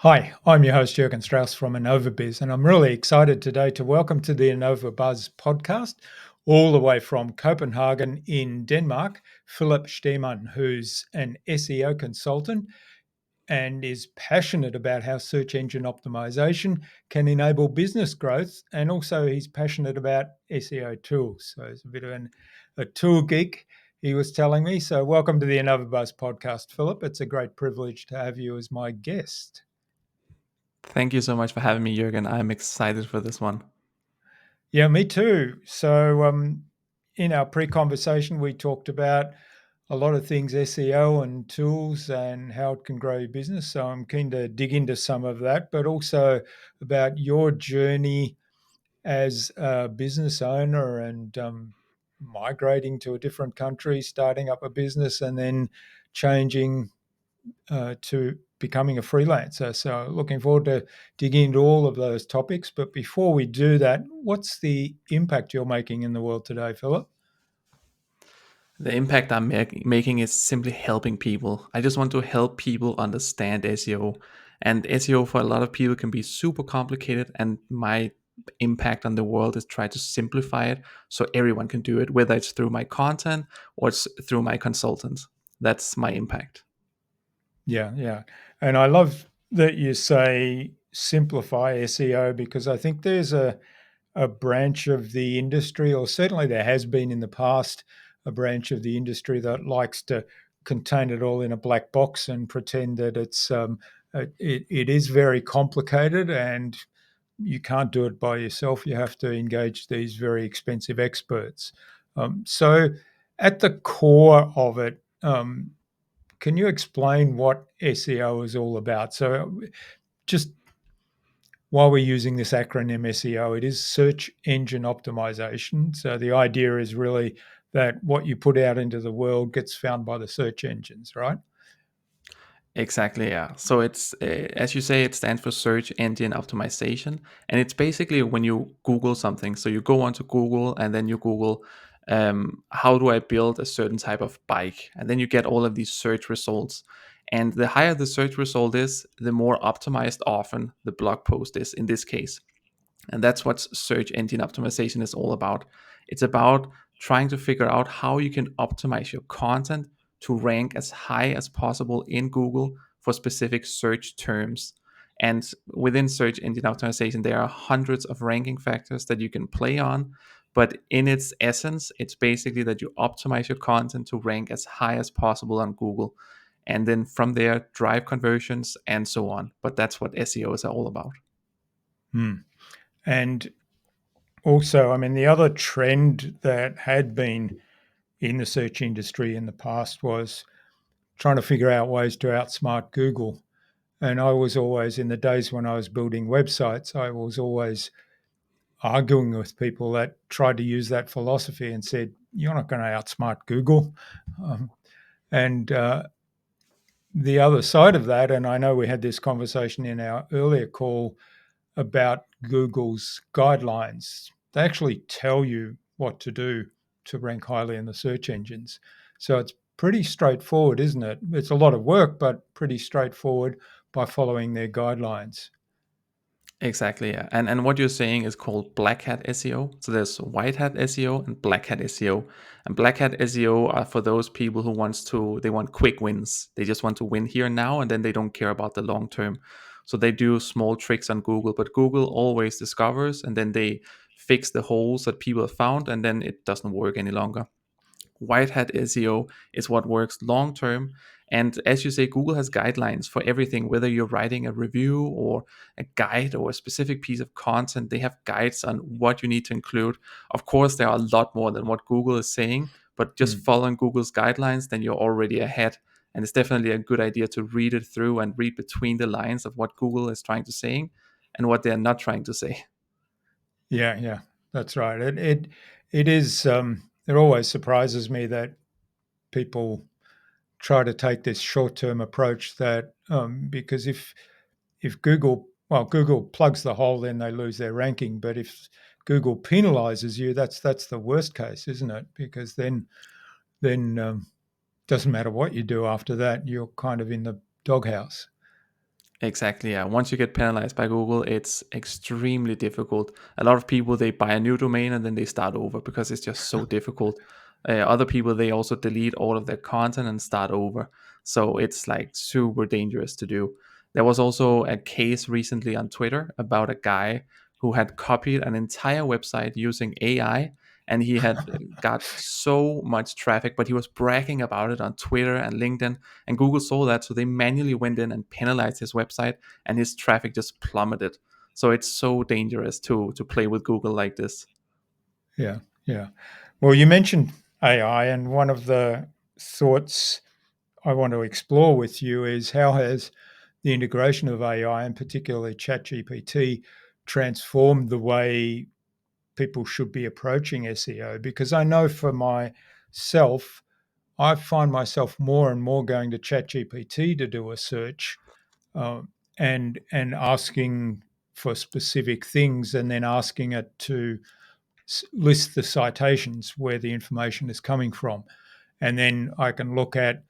Hi, I'm your host, Jürgen Strauss from Innova.Buzz, and I'm really excited today to welcome to the Innova.Buzz podcast, all the way from Copenhagen in Denmark, Phillip Stemann, who's an SEO consultant and is passionate about how search engine optimization can enable business growth. And also, he's passionate about SEO tools. So he's a bit of a tool geek, he was telling me. So, welcome to the Innova.Buzz podcast, Phillip. It's a great privilege to have you as my guest. Thank you so much for having me, Jürgen. I'm excited for this one. Yeah, me too. So, in our pre-conversation, we talked about a lot of things SEO and tools and how it can grow your business. So, I'm keen to dig into some of that, but also about your journey as a business owner and migrating to a different country, starting up a business, and then changing to becoming a freelancer. So, looking forward to digging into all of those topics. But before we do that, what's the impact you're making in the world today, Philip? The impact I'm making is simply helping people. I just want to help people understand SEO. And SEO for a lot of people can be super complicated. And my impact on the world is try to simplify it so everyone can do it, whether it's through my content or it's through my consultants. That's my impact. Yeah, yeah. And I love that you say simplify SEO because I think there's a branch of the industry, or certainly there has been in the past, a branch of the industry that likes to contain it all in a black box and pretend that it is very complicated and you can't do it by yourself. You have to engage these very expensive experts. So, at the core of it, can you explain what SEO is all about? So, just while we're using this acronym SEO, it is search engine optimization. So the idea is really that what you put out into the world gets found by the search engines, right? Exactly, yeah. So it's, as you say, it stands for search engine optimization. And it's basically when you Google something. So you go onto Google and then you Google, how do I build a certain type of bike? And then you get all of these search results. And the higher the search result is, the more optimized often the blog post is in this case. And that's what search engine optimization is all about. It's about trying to figure out how you can optimize your content to rank as high as possible in Google for specific search terms. And within search engine optimization, there are hundreds of ranking factors that you can play on. But in its essence, it's basically that you optimize your content to rank as high as possible on Google. And then from there, drive conversions and so on. But that's what SEO is all about. Hmm. And also, I mean, the other trend that had been in the search industry in the past was trying to figure out ways to outsmart Google. And I was always, in the days when I was building websites, I was always arguing with people that tried to use that philosophy and said, "You're not going to outsmart Google." Um, and the other side of that, and I know we had this conversation in our earlier call about Google's guidelines. They actually tell you what to do to rank highly in the search engines. So it's pretty straightforward, isn't it? It's a lot of work, but pretty straightforward by following their guidelines. Exactly, yeah. And what you're saying is called black hat SEO. So there's white hat SEO and black hat SEO. And black hat SEO are for those people who they want quick wins. They just want to win here and now, and then they don't care about the long term. So they do small tricks on Google, but Google always discovers and then they fix the holes that people have found, and then it doesn't work any longer. White hat SEO is what works long term. And as you say, Google has guidelines for everything, whether you're writing a review or a guide or a specific piece of content, they have guides on what you need to include. Of course, there are a lot more than what Google is saying, but just Hmm. following Google's guidelines, then you're already ahead. And it's definitely a good idea to read it through and read between the lines of what Google is trying to say and what they're not trying to say. Yeah, yeah, that's right. It is. It always surprises me that people try to take this short-term approach that because if Google plugs the hole, then they lose their ranking. But if Google penalizes you, that's the worst case, isn't it? Because then doesn't matter what you do after that, you're kind of in the doghouse. Exactly. Yeah. Once you get penalized by Google, it's extremely difficult. A lot of people, they buy a new domain and then they start over because it's just so difficult. Other people, they also delete all of their content and start over. So it's like super dangerous to do. There was also a case recently on Twitter about a guy who had copied an entire website using AI, and he had got so much traffic, but he was bragging about it on Twitter and LinkedIn, and Google saw that, so they manually went in and penalized his website, and his traffic just plummeted. So it's so dangerous to play with Google like this. Yeah, yeah. Well, you mentioned AI, and one of the thoughts I want to explore with you is how has the integration of AI, and particularly ChatGPT, transformed the way people should be approaching SEO? Because I know for myself, I find myself more and more going to ChatGPT to do a search, and asking for specific things, and then asking it to list the citations where the information is coming from. And then I can look at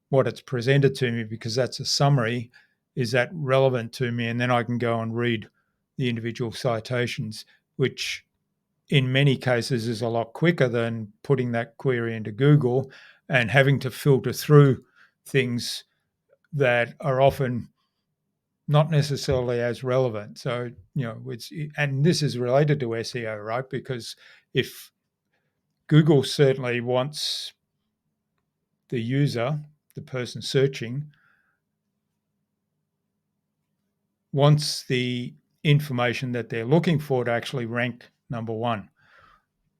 what it's presented to me because that's a summary. Is that relevant to me? And then I can go and read the individual citations, which in many cases is a lot quicker than putting that query into Google and having to filter through things that are often not necessarily as relevant. So, and this is related to SEO, right? Because if Google certainly wants the user, the person searching, wants the information that they're looking for to actually rank number one.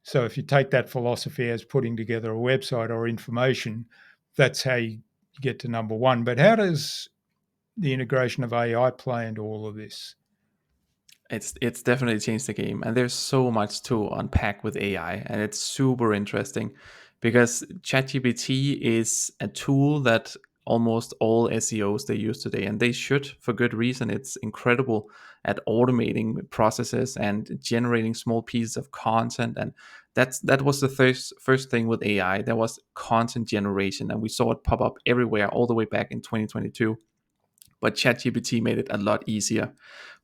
So if you take that philosophy as putting together a website or information, that's how you get to number one. But how does the integration of AI play into all of this? It's definitely changed the game, and there's so much to unpack with AI, and it's super interesting because ChatGPT is a tool that almost all SEOs they use today, and they should, for good reason. It's incredible at automating processes and generating small pieces of content, and that was the first thing with AI. There was content generation, and we saw it pop up everywhere all the way back in 2022. But ChatGPT made it a lot easier.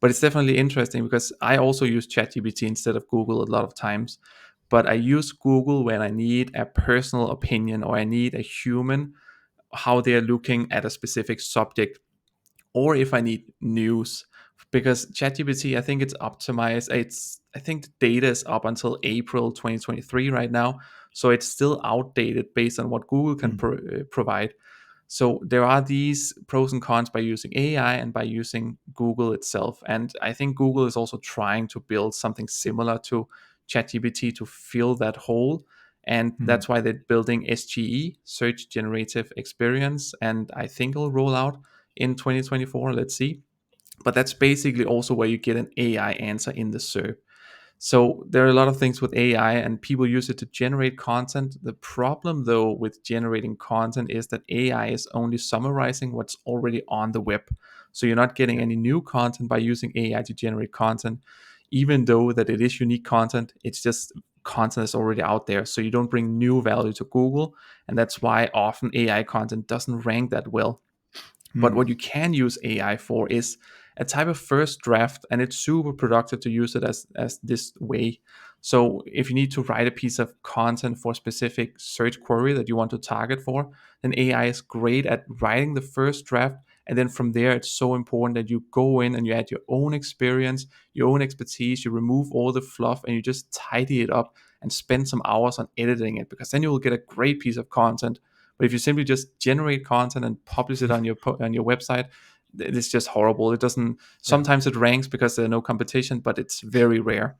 But it's definitely interesting because I also use ChatGPT instead of Google a lot of times. But I use Google when I need a personal opinion or I need a human, how they're looking at a specific subject, or if I need news. Because ChatGPT, I think it's optimized. I think the data is up until April 2023 right now. So it's still outdated based on what Google can Mm. provide. So there are these pros and cons by using AI and by using Google itself. And I think Google is also trying to build something similar to ChatGPT to fill that hole. And Mm. that's why they're building SGE, Search Generative Experience. And I think it'll roll out in 2024. Let's see. But that's basically also where you get an AI answer in the SERP. So there are a lot of things with AI, and people use it to generate content. The problem, though, with generating content is that AI is only summarizing what's already on the web. So you're not getting Yeah. any new content by using AI to generate content, even though that it is unique content. It's just content that's already out there. So you don't bring new value to Google, and that's why often AI content doesn't rank that well. But Mm. what you can use AI for is a type of first draft, and it's super productive to use it as this way. So if you need to write a piece of content for a specific search query that you want to target for, then AI is great at writing the first draft. And then from there, it's so important that you go in and you add your own experience, your own expertise, you remove all the fluff, and you just tidy it up and spend some hours on editing it, because then you will get a great piece of content. But if you simply just generate content and publish it on your website, it's just horrible. It doesn't. Yeah. Sometimes it ranks because there's no competition, but it's very rare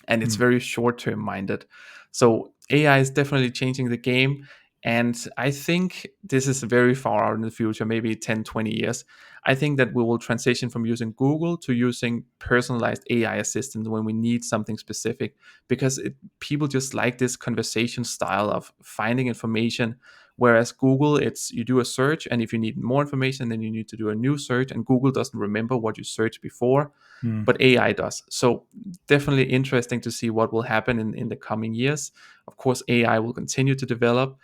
and it's Mm. very short term minded. So AI is definitely changing the game. And I think this is very far out in the future, maybe 10, 20 years. I think that we will transition from using Google to using personalized AI assistants when we need something specific, because people just like this conversation style of finding information. Whereas Google, it's you do a search, and if you need more information, then you need to do a new search, and Google doesn't remember what you searched before, Mm. but AI does. So definitely interesting to see what will happen in the coming years. Of course, AI will continue to develop.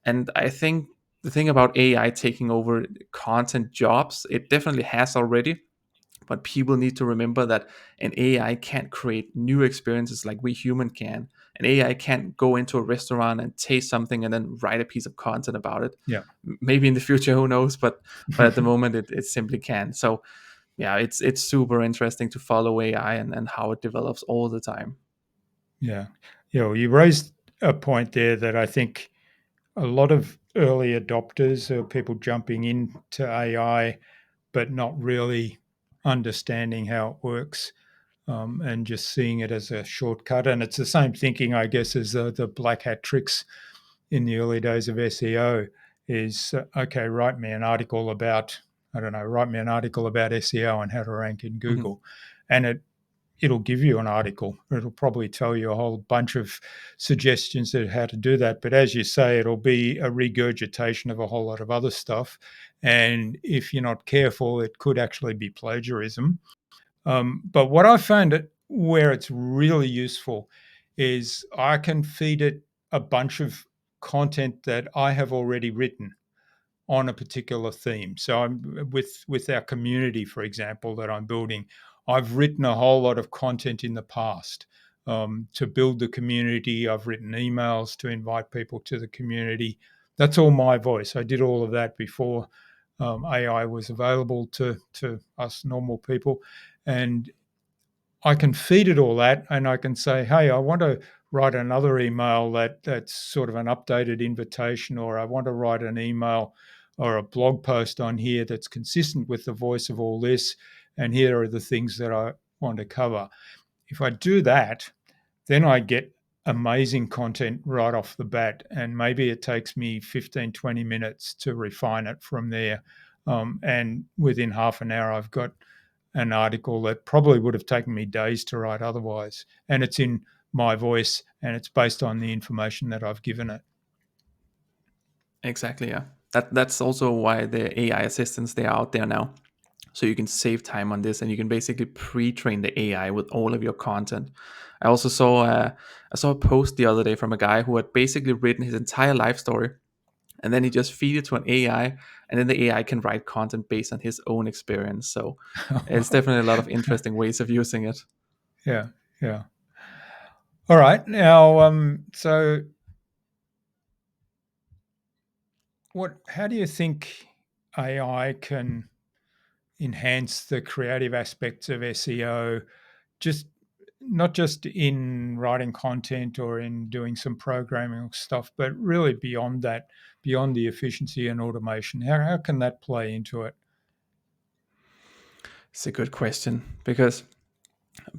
And I think the thing about AI taking over content jobs, it definitely has already, but people need to remember that an AI can't create new experiences like we human can. An AI can't go into a restaurant and taste something and then write a piece of content about it. Yeah. Maybe in the future, who knows? But at the moment, it simply can. So yeah, it's super interesting to follow AI and how it develops all the time. Yeah. Yeah. Well, you raised a point there that I think a lot of early adopters or people jumping into AI, but not really understanding how it works, and just seeing it as a shortcut. And it's the same thinking, I guess, as the black hat tricks in the early days of SEO is okay, write me an article about, I don't know, write me an article about SEO and how to rank in Mhm. Google. And it'll give you an article. It'll probably tell you a whole bunch of suggestions of how to do that. But as you say, it'll be a regurgitation of a whole lot of other stuff. And if you're not careful, it could actually be plagiarism. But what I found it where it's really useful is I can feed it a bunch of content that I have already written on a particular theme. So I'm with our community, for example, that I'm building. I've written a whole lot of content in the past to build the community. I've written emails to invite people to the community. That's all my voice. I did all of that before AI was available to us normal people, and I can feed it all that, and I can say, "Hey, I want to write another email that's sort of an updated invitation, or I want to write an email or a blog post on here that's consistent with the voice of all this, and here are the things that I want to cover." If I do that, then I get amazing content right off the bat, and maybe it takes me 15, 20 minutes to refine it from there. And within half an hour, I've got an article that probably would have taken me days to write otherwise. And it's in my voice and it's based on the information that I've given it. Exactly. Yeah. That's also why the AI assistants, they are out there now. So you can save time on this, and you can basically pre-train the AI with all of your content. I also saw a post the other day from a guy who had basically written his entire life story, and then he just feed it to an AI, and then the AI can write content based on his own experience. So it's definitely a lot of interesting ways of using it. Yeah, yeah. All right. Now, so how do you think AI can enhance the creative aspects of SEO, just not just in writing content or in doing some programming stuff, but really beyond that, beyond the efficiency and automation? How can that play into it? It's a good question, because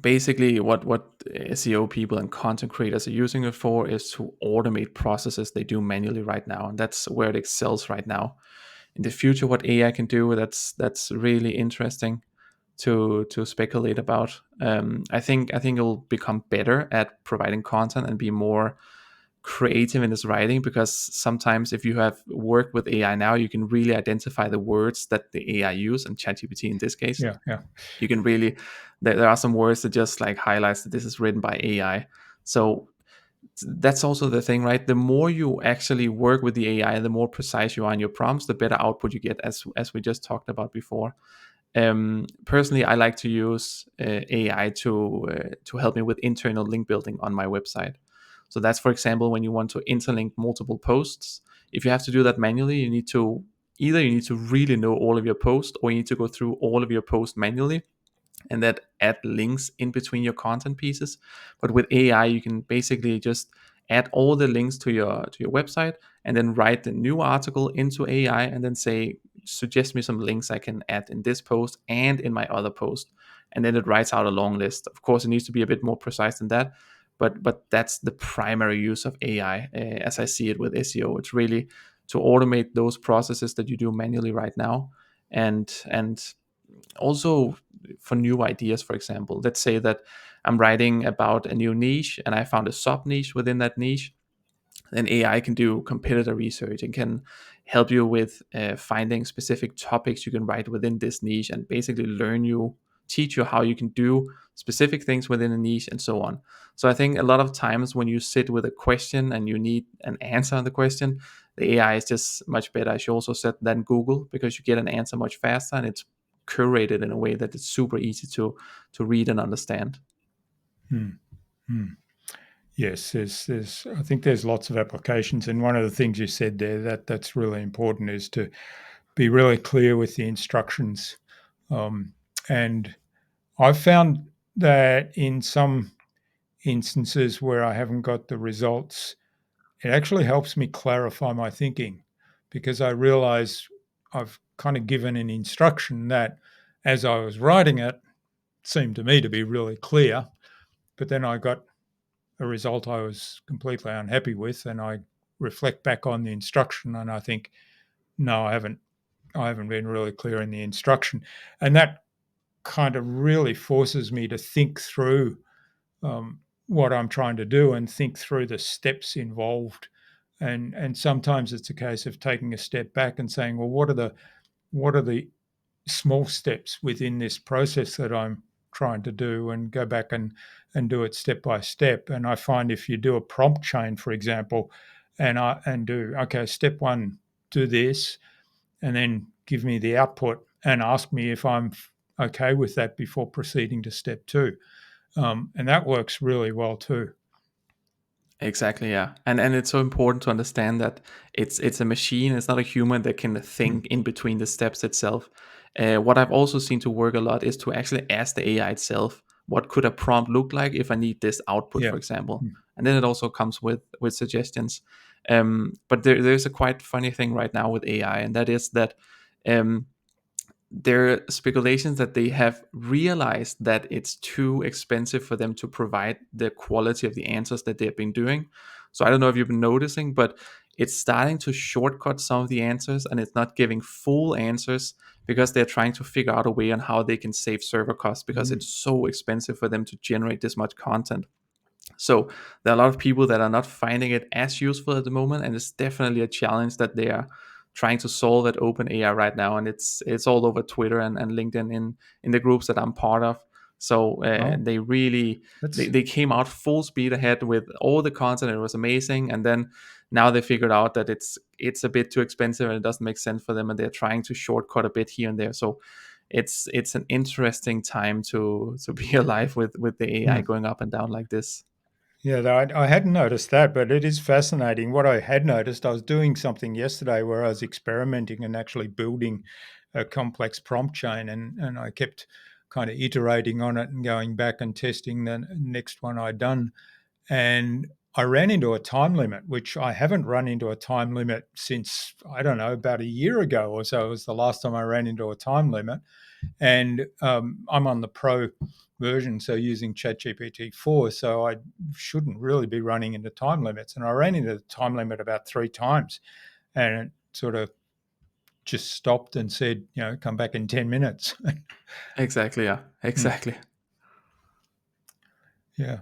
basically what SEO people and content creators are using it for is to automate processes they do manually right now, and that's where it excels right now. In the future, what AI can do, that's really interesting to speculate about. I think it'll become better at providing content and be more creative in its writing, because sometimes if you have worked with AI now, you can really identify the words that the AI use, and ChatGPT in this case, Yeah, yeah, you can really, there are some words that just like highlights that this is written by AI. So that's also the thing, right? The more you actually work with the AI, the more precise you are in your prompts, the better output you get, as we just talked about before. Personally, I like to use AI to help me with internal link building on my website. So that's, for example, when you want to interlink multiple posts. If you have to do that manually, you need to really know all of your posts, or you need to go through all of your posts manually and that add links in between your content pieces. But with AI, you can basically just add all the links to your website, and then write the new article into AI, and then say, suggest me some links I can add in this post and in my other post. And then it writes out a long list. Of course, it needs to be a bit more precise than that, but that's the primary use of AI, as I see it with SEO. It's really to automate those processes that you do manually right now, and also for new ideas. For example, let's say that I'm writing about a new niche and I found a sub niche within that niche. Then AI can do competitor research and can help you with finding specific topics you can write within this niche, and basically learn you teach you how you can do specific things within a niche and so on. So I think a lot of times when you sit with a question and you need an answer on the question, the AI is just much better, as you also said, than Google, because you get an answer much faster and it's curated in a way that it's super easy to read and understand. Hmm. Hmm. Yes, I think there's lots of applications, and one of the things you said there that's really important is to be really clear with the instructions. Um, and I've found that in some instances where I haven't got the results, it actually helps me clarify my thinking because I realize I've kind of given an instruction that, as I was writing it, seemed to me to be really clear, but then I got a result I was completely unhappy with, and I reflect back on the instruction and I think, no, I haven't been really clear in the instruction. And that kind of really forces me to think through what I'm trying to do and think through the steps involved. And sometimes it's a case of taking a step back and saying, well, what are the small steps within this process that I'm trying to do, and go back and do it step by step. And I find if you do a prompt chain, for example, and do, okay, step one, do this, and then give me the output and ask me if I'm okay with that before proceeding to step two. And that works really well too. Exactly, yeah, and it's so important to understand that it's a machine. It's not a human that can Mm. think in between the steps itself. What I've also seen to work a lot is to actually ask the AI itself, what could a prompt look like if I need this output, Yeah. for example, Mm. and then it also comes with suggestions. But there's a quite funny thing right now with AI, and that is that um, there are speculations that they have realized that it's too expensive for them to provide the quality of the answers that they've been doing. So I don't know if you've been noticing, but it's starting to shortcut some of the answers and it's not giving full answers because they're trying to figure out a way on how they can save server costs because Mm. it's so expensive for them to generate this much content. So there are a lot of people that are not finding it as useful at the moment, and it's definitely a challenge that they are trying to solve at OpenAI right now. And it's all over Twitter and LinkedIn in the groups that I'm part of. So Oh, they really that's they came out full speed ahead with all the content. It was amazing, and then now they figured out that it's a bit too expensive and it doesn't make sense for them, and they're trying to shortcut a bit here and there. So it's an interesting time to be alive with the AI mm. going up and down like this. Yeah, I hadn't noticed that, but it is fascinating. What I had noticed, I was doing something yesterday where I was experimenting and actually building a complex prompt chain, and I kept kind of iterating on it and going back and testing the next one I'd done. And I ran into a time limit, which I haven't run into a time limit since, I don't know, about a year ago or so. It was the last time I ran into a time limit. And I'm on the pro version, so using ChatGPT 4, so I shouldn't really be running into time limits. And I ran into the time limit about 3 times, and it sort of just stopped and said, come back in 10 minutes. Exactly. Yeah. Hmm. Exactly. Yeah.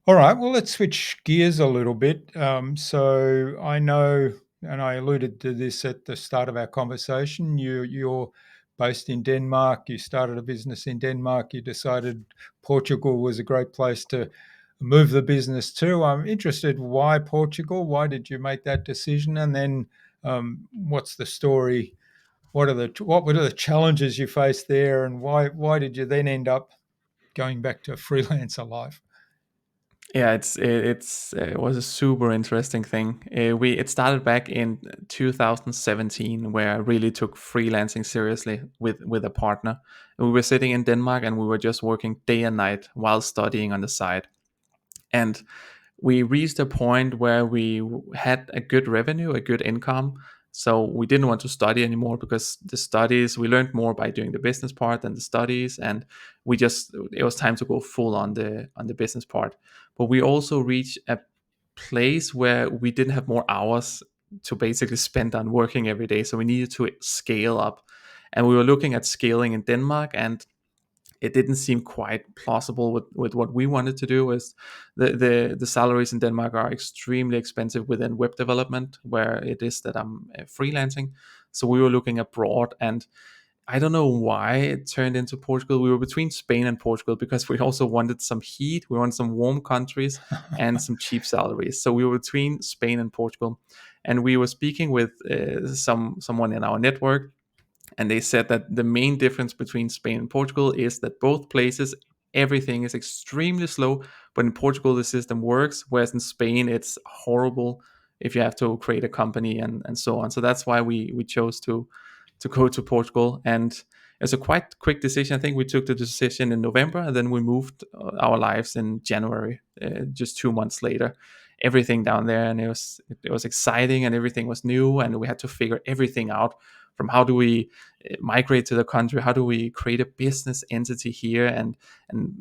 All right. Well, let's switch gears a little bit. So I know, and I alluded to this at the start of our conversation. You're based in Denmark. You started a business in Denmark. You decided Portugal was a great place to move the business to. I'm interested. Why Portugal? Why did you make that decision? And then, what's the story? What were the challenges you faced there, and why did you then end up going back to freelancer life? Yeah. It was a super interesting thing. It started back in 2017 where I really took freelancing seriously with a partner. We were sitting in Denmark and we were just working day and night while studying on the side. And we reached a point where we had a good revenue, a good income. So we didn't want to study anymore because the studies, we learned more by doing the business part than the studies. And it was time to go full on the business part. But we also reached a place where we didn't have more hours to basically spend on working every day. So we needed to scale up. And we were looking at scaling in Denmark, and it didn't seem quite plausible with what we wanted to do. Is the salaries in Denmark are extremely expensive within web development, where it is that I'm freelancing. So we were looking abroad, and I don't know why it turned into Portugal. We were between Spain and Portugal because we also wanted some heat. We wanted some warm countries and some cheap salaries. So we were between Spain and Portugal, and we were speaking with someone in our network, and they said that the main difference between Spain and Portugal is that both places everything is extremely slow, but in Portugal the system works, whereas in Spain it's horrible if you have to create a company and so on. So that's why we chose to go to Portugal, and it's a quite quick decision. I think we took the decision in November, and then we moved our lives in January, just 2 months later. Everything down there, and it was exciting, and everything was new, and we had to figure everything out, from how do we migrate to the country, how do we create a business entity here, and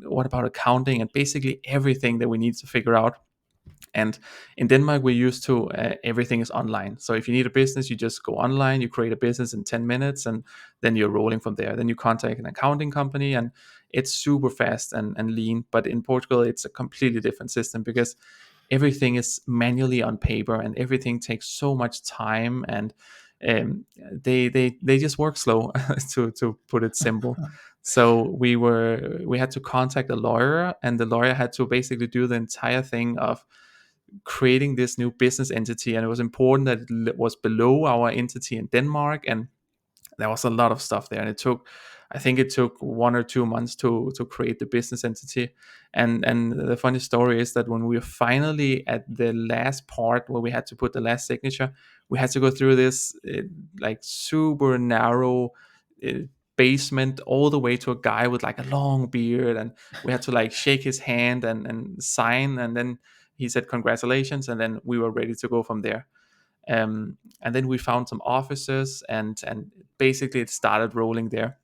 what about accounting, and basically everything that we need to figure out. And in Denmark, we're used to everything is online. So if you need a business, you just go online, you create a business in 10 minutes, and then you're rolling from there. Then you contact an accounting company, and it's super fast and lean. But in Portugal, it's a completely different system because everything is manually on paper, and everything takes so much time, and they just work slow, to put it simple. So we had to contact a lawyer, and the lawyer had to basically do the entire thing of creating this new business entity, and it was important that it was below our entity in Denmark, and there was a lot of stuff there, and I think it took 1 or 2 months to create the business entity. And the funny story is that when we were finally at the last part where we had to put the last signature, we had to go through this like super narrow uh, basement all the way to a guy with like a long beard, and we had to like shake his hand and sign, and then he said congratulations, and then we were ready to go from there. And then we found some offices, and basically it started rolling there.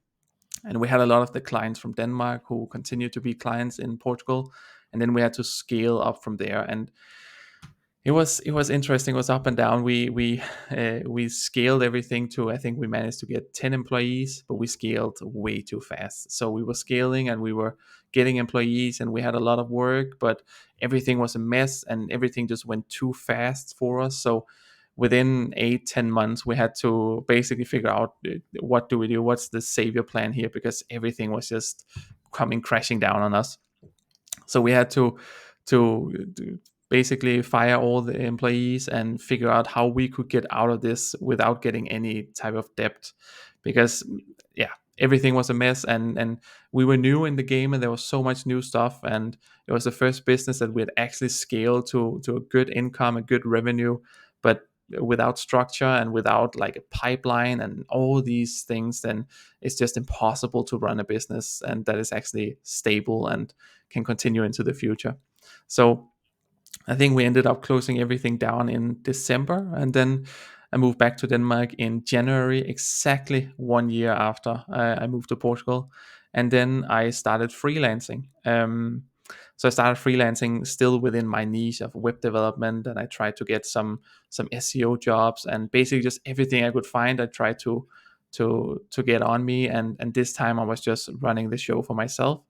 And we had a lot of the clients from Denmark who continued to be clients in Portugal, and then we had to scale up from there. And it was interesting. It was up and down. We scaled everything to, I think we managed to get 10 employees, but we scaled way too fast. So we were scaling, and we were getting employees, and we had a lot of work, but everything was a mess, and everything just went too fast for us. So within 8-10 months, we had to basically figure out, what do we do, what's the savior plan here, because everything was just coming crashing down on us. So we had to basically fire all the employees and figure out how we could get out of this without getting any type of debt, because yeah, everything was a mess, and we were new in the game, and there was so much new stuff, and it was the first business that we had actually scaled to a good income, a good revenue, but without structure and without like a pipeline and all these things, then it's just impossible to run a business and that is actually stable and can continue into the future. So I think we ended up closing everything down in December, and then I moved back to Denmark in January, exactly 1 year after I moved to Portugal, and then I started freelancing. So I started freelancing still within my niche of web development, and I tried to get some SEO jobs, and basically just everything I could find. I tried to get on me, and this time I was just running the show for myself.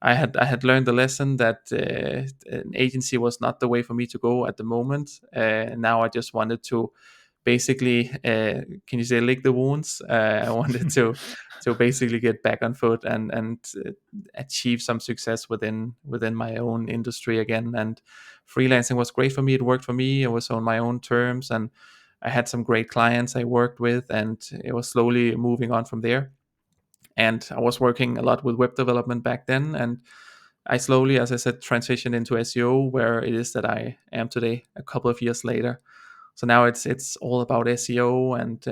I had learned the lesson that an agency was not the way for me to go at the moment. Now I just wanted to basically, can you say, lick the wounds? I wanted to basically get back on foot and achieve some success within my own industry again. And freelancing was great for me. It worked for me. It was on my own terms, and I had some great clients I worked with, and it was slowly moving on from there. And I was working a lot with web development back then, and I slowly, as I said, transitioned into SEO, where it is that I am today, a couple of years later. So now it's all about SEO, and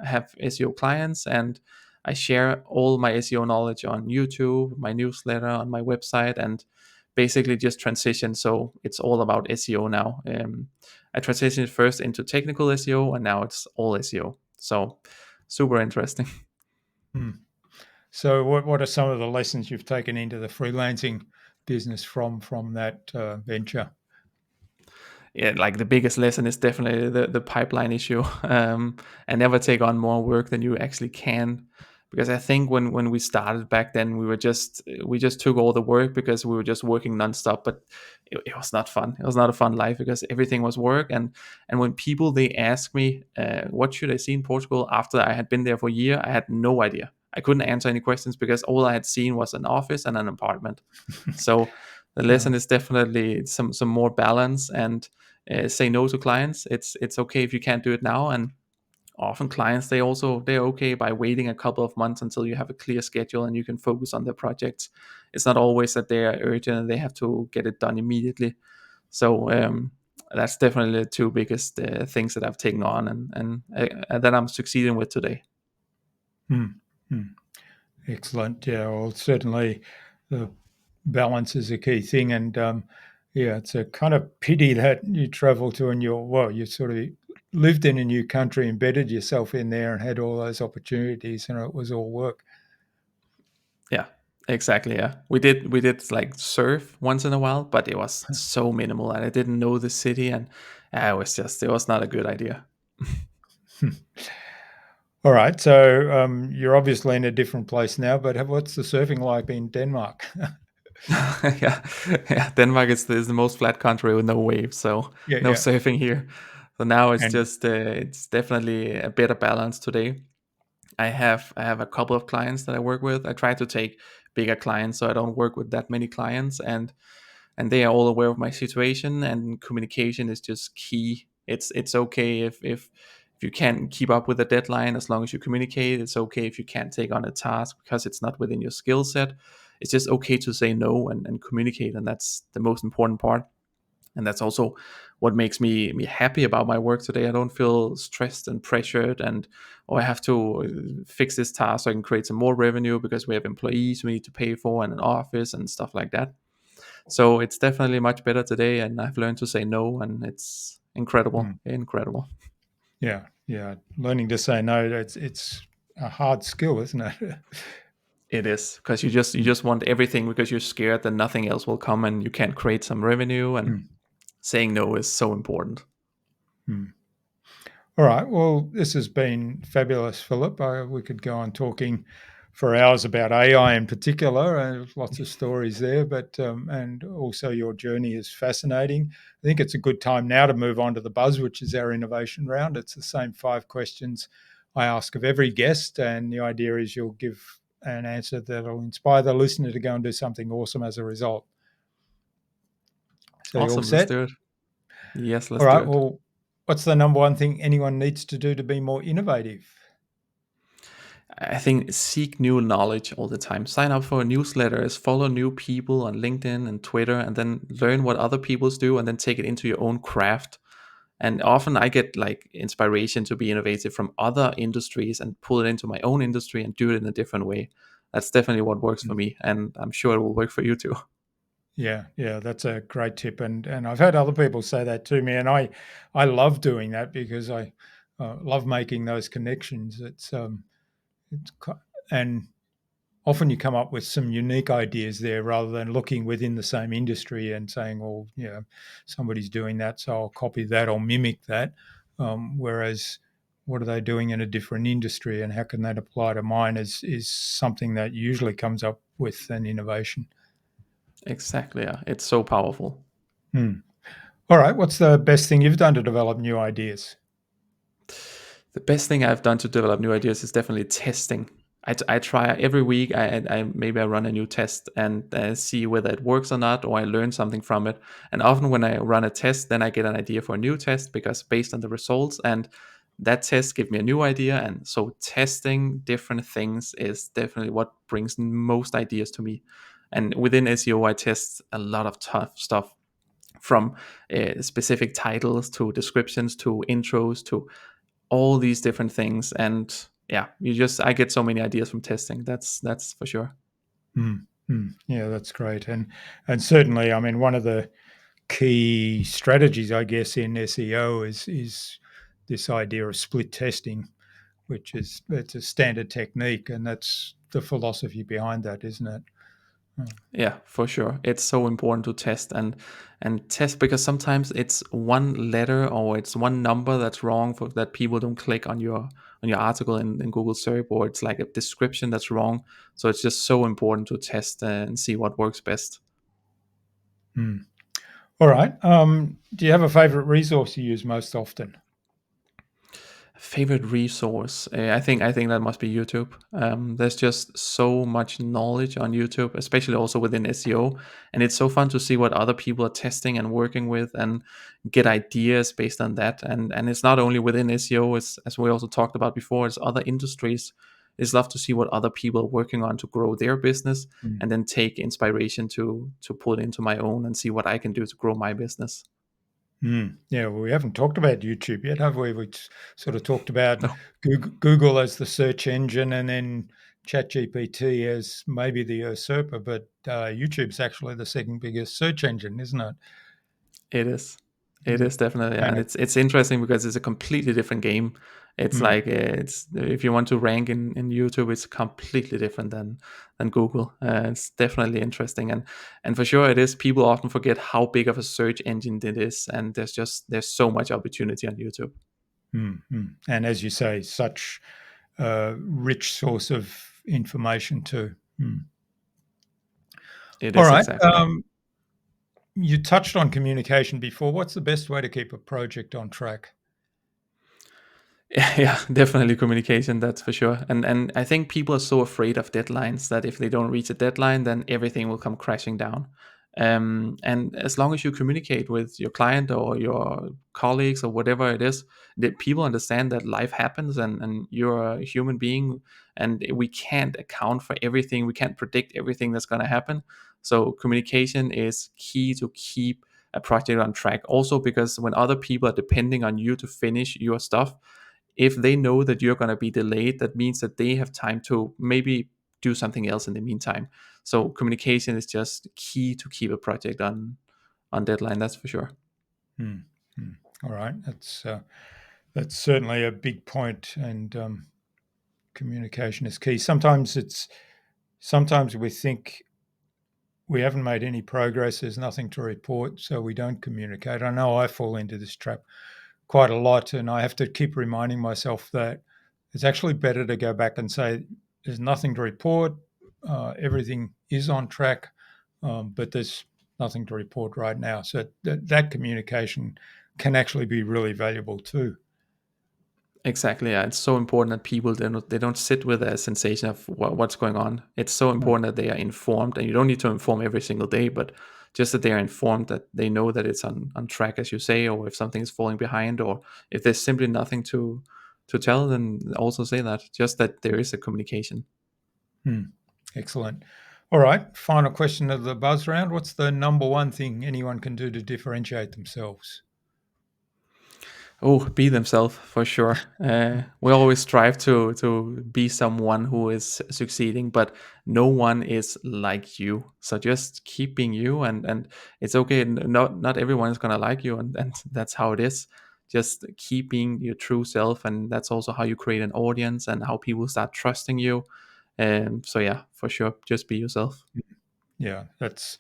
I have SEO clients, and I share all my SEO knowledge on YouTube, my newsletter, on my website, and basically just transition. So it's all about SEO now. I transitioned first into technical SEO, and now it's all SEO. So super interesting. Hmm. So, what are some of the lessons you've taken into the freelancing business from that venture? Yeah, like the biggest lesson is definitely the pipeline issue. And never take on more work than you actually can, because I think when we started back then, we just took all the work because we were just working nonstop. But it was not fun. It was not a fun life because everything was work. And when people they ask me, what should I see in Portugal after I had been there for a year, I had no idea. I couldn't answer any questions because all I had seen was an office and an apartment. So the lesson Yeah. is definitely some more balance, and say no to clients. It's okay if you can't do it now, and often clients, they're okay by waiting a couple of months until you have a clear schedule and you can focus on their projects. It's not always that they are urgent and they have to get it done immediately. So that's definitely the two biggest things that I've taken on, and that I'm succeeding with today. Hmm. Hmm. Excellent. Yeah. Well, certainly the balance is a key thing. And yeah, it's a kind of pity that you travel to and you sort of lived in a new country, embedded yourself in there and had all those opportunities and it was all work. Yeah, exactly. Yeah, we did like surf once in a while, but it was so minimal, and I didn't know the city, and it was not a good idea. All right. So you're obviously in a different place now, but what's the surfing like in Denmark? Yeah, yeah. Denmark is the most flat country with no waves, so Yeah. no Yeah. surfing here. So now And it's definitely a better balance today. I have a couple of clients that I work with. I try to take bigger clients, so I don't work with that many clients, and they are all aware of my situation. And communication is just key. It's okay if you can't keep up with the deadline, as long as you communicate. It's okay if you can't take on a task because it's not within your skill set. It's just okay to say no and communicate, and that's the most important part. And that's also what makes me happy about my work today. I don't feel stressed and pressured, and I have to fix this task so I can create some more revenue because we have employees we need to pay for and an office and stuff like that. So it's definitely much better today, and I've learned to say no, and it's incredible, mm, incredible. yeah, yeah, learning to say no, it's a hard skill, isn't it? It is, because you just want everything because you're scared that nothing else will come and you can't create some revenue, and Mm, saying no is so important. mm. All right. Well, this has been fabulous, Philip. We could go on talking for hours about AI in particular, and lots of stories there. But and also your journey is fascinating. I think it's a good time now to move on to the buzz, which is our innovation round. It's the same 5 questions I ask of every guest, and the idea is you'll give an answer that'll inspire the listener to go and do something awesome as a result. So you all Awesome, let's set? do it. Yes, All let's do right. it. Well, what's the number one thing anyone needs to do to be more innovative? I think seek new knowledge all the time. Sign up for newsletters, follow new people on LinkedIn and Twitter, and then learn what other people's do, and then take it into your own craft. And often I get like inspiration to be innovative from other industries and pull it into my own industry and do it in a different way. That's definitely what works for me, and I'm sure it will work for you too. Yeah, yeah, that's a great tip, and I've had other people say that to me, and I love doing that because I love making those connections. It's and often you come up with some unique ideas there rather than looking within the same industry and saying, well, somebody's doing that, so I'll copy that or mimic that. Whereas, what are they doing in a different industry, and how can that apply to mine? Is something that usually comes up with an innovation. Exactly, yeah. It's so powerful. Hmm. All right. What's the best thing you've done to develop new ideas? The best thing I've done to develop new ideas is definitely testing. I try every week. Maybe I run a new test and see whether it works or not, or I learn something from it. And often when I run a test, then I get an idea for a new test because based on the results, and that test give me a new idea. And so testing different things is definitely what brings most ideas to me. And within SEO, I test a lot of tough stuff, from specific titles to descriptions to intros to all these different things. And yeah, I get so many ideas from testing. That's for sure. Mm, yeah, that's great. And certainly, I mean, one of the key strategies, I guess, in SEO is this idea of split testing, which is it's a standard technique, and that's the philosophy behind that, isn't it? Mm, Yeah, for sure. It's so important to test and test, because sometimes it's one letter or it's one number that's wrong, for that people don't click on your article in Google search, or it's like a description that's wrong. So it's just so important to test and see what works best. mm. All right. Do you have a favorite resource you use most often? Favorite resource? I think that must be YouTube. There's just so much knowledge on YouTube, especially also within SEO, and it's so fun to see what other people are testing and working with, and get ideas based on that. And it's not only within SEO, it's, as we also talked about before, it's other industries. It's love to see what other people are working on to grow their business, Mm. and then take inspiration to put into my own and see what I can do to grow my business. Mm. Yeah, well, we haven't talked about YouTube yet, have we? We sort of talked about No, Google as the search engine, and then ChatGPT as maybe the usurper, but YouTube's actually the second biggest search engine, isn't it? it is. It Mm. is definitely, yeah. And And it's interesting because it's a completely different game. It's mm, like it's if you want to rank in YouTube, it's completely different than Google. It's definitely interesting, and for sure it is. People often forget how big of a search engine it is, and there's so much opportunity on YouTube. and as you say, such a rich source of information too. Mm. It All is right. exactly, yeah. You touched on communication before. What's the best way to keep a project on track? Yeah, definitely communication, that's for sure. And I think people are so afraid of deadlines that if they don't reach a deadline, then everything will come crashing down. And as long as you communicate with your client or your colleagues or whatever it is, that people understand that life happens, and you're a human being, and we can't account for everything. We can't predict everything that's going to happen. So communication is key to keep a project on track. Also, because when other people are depending on you to finish your stuff, if they know that you're going to be delayed, that means that they have time to maybe do something else in the meantime. So communication is just key to keep a project on deadline. That's for sure. Hmm. Hmm. All right, that's certainly a big point, and communication is key. Sometimes we think we haven't made any progress. There's nothing to report, so we don't communicate. I know I fall into this trap quite a lot, and I have to keep reminding myself that it's actually better to go back and say there's nothing to report. Everything is on track, but there's nothing to report right now. So that communication can actually be really valuable too. Exactly. Yeah. It's so important that people they don't sit with a sensation of what's going on. It's so Mm. important that they are informed, and you don't need to inform every single day, but just that they are informed, that they know that it's on track, as you say, or if something is falling behind, or if there's simply nothing to tell, then also say that. Just that there is a communication. Hmm. Excellent. All right. Final question of the buzz round. What's the number one thing anyone can do to differentiate themselves? Oh, be themselves for sure. We always strive to be someone who is succeeding, but no one is like you. So just keep being you, and it's okay. Not everyone is gonna like you, and that's how it is. Just keep being your true self, and that's also how you create an audience and how people start trusting you. So yeah, for sure, just be yourself. Yeah, that's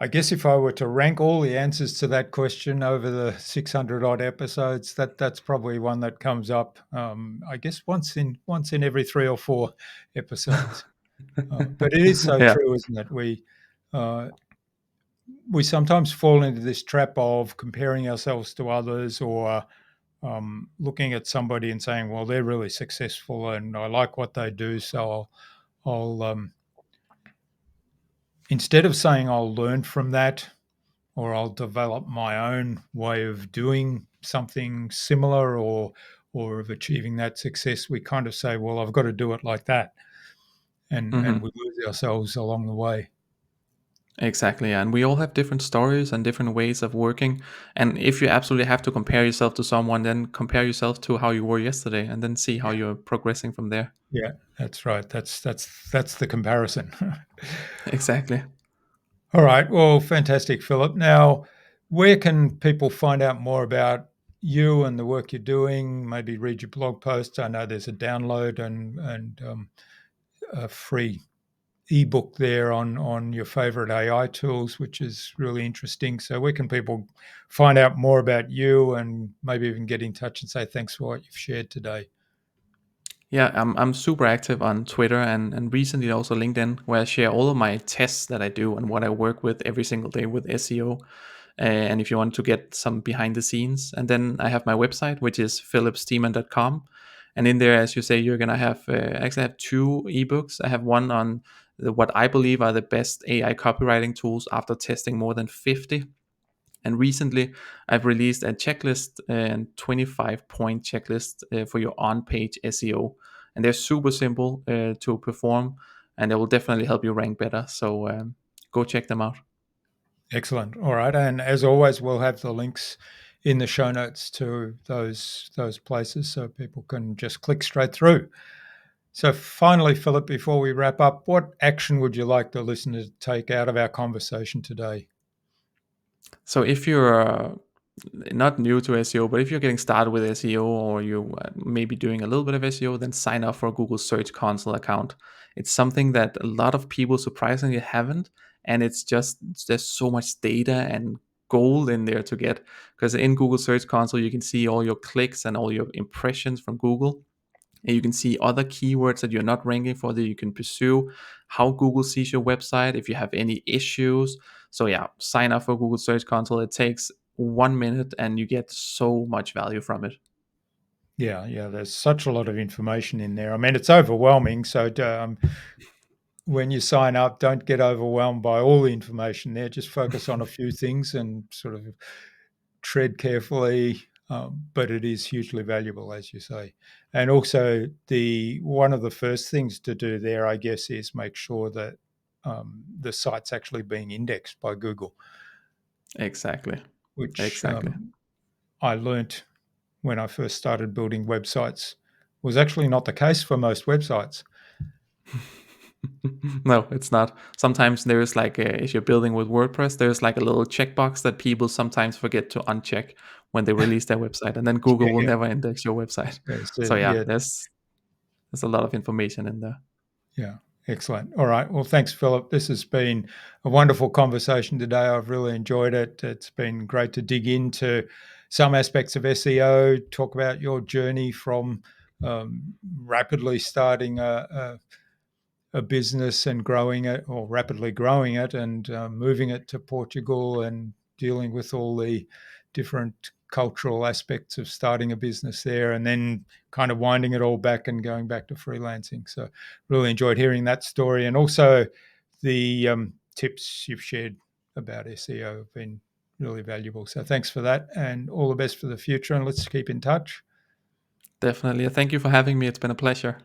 I guess if I were to rank all the answers to that question over the 600 odd episodes, that's probably one that comes up. I guess once in every 3 or 4 episodes. But it is so Yeah. true, isn't it? Uh, we sometimes fall into this trap of comparing ourselves to others, or looking at somebody and saying, "Well, they're really successful, and I like what they do, so I'll instead of saying I'll learn from that, or I'll develop my own way of doing something similar, or of achieving that success, we kind of say, well, I've got to do it like that, and Hmm. we lose ourselves along the way. Exactly, and we all have different stories and different ways of working. And if you absolutely have to compare yourself to someone, then compare yourself to how you were yesterday, and then see how you're progressing from there. Yeah, that's right. That's the comparison. Exactly. All right. Well, fantastic, Philip. Now, where can people find out more about you and the work you're doing? Maybe read your blog posts. I know there's a download and a free ebook there on your favorite AI tools, which is really interesting. So, where can people find out more about you and maybe even get in touch and say thanks for what you've shared today? Yeah, I'm super active on Twitter and recently also LinkedIn, where I share all of my tests that I do and what I work with every single day with SEO. and if you want to get some behind the scenes. And then I have my website, which is phillipstemann.com. And in there, as you say, you're gonna have actually I have two ebooks. I have one on what I believe are the best AI copywriting tools after testing more than 50. And recently, I've released a checklist and 25-point checklist for your on-page SEO, and they're super simple to perform, and they will definitely help you rank better. So go check them out. Excellent. All right. And as always, we'll have the links in the show notes to those places so people can just click straight through. So finally, Philip, before we wrap up, what action would you like the listener to take out of our conversation today? So if you're not new to SEO, but if you're getting started with SEO or you maybe doing a little bit of SEO, then sign up for a Google Search Console account. It's something that a lot of people surprisingly haven't, and there's so much data and gold in there to get, because in Google Search Console you can see all your clicks and all your impressions from Google, and you can see other keywords that you're not ranking for that you can pursue, how Google sees your website, if you have any issues. So yeah, sign up for Google Search Console. It takes 1 minute and you get so much value from it. Yeah, yeah, there's such a lot of information in there. I mean, it's overwhelming. So when you sign up, don't get overwhelmed by all the information there. Just focus on a few things and sort of tread carefully. But it is hugely valuable, as you say. And also, the one of the first things to do there, I guess, is make sure that the site's actually being indexed by Google, Exactly. which Exactly. I learnt when I first started building websites was actually not the case for most websites. No, it's not. Sometimes there's like if you're building with WordPress, there's like a little checkbox that people sometimes forget to uncheck when they release their website, and then Google will Yeah, never index your website. So yeah, yeah, there's a lot of information in there. yeah. Excellent. All right. Well, thanks, Philip. This has been a wonderful conversation today. I've really enjoyed it. It's been great to dig into some aspects of SEO, talk about your journey from rapidly starting a business and growing it, or rapidly growing it, and moving it to Portugal and dealing with all the different cultural aspects of starting a business there, and then kind of winding it all back and going back to freelancing. So really enjoyed hearing that story, and also the tips you've shared about SEO have been really valuable. So thanks for that, and all the best for the future, and let's keep in touch. Definitely. Thank you for having me. It's been a pleasure.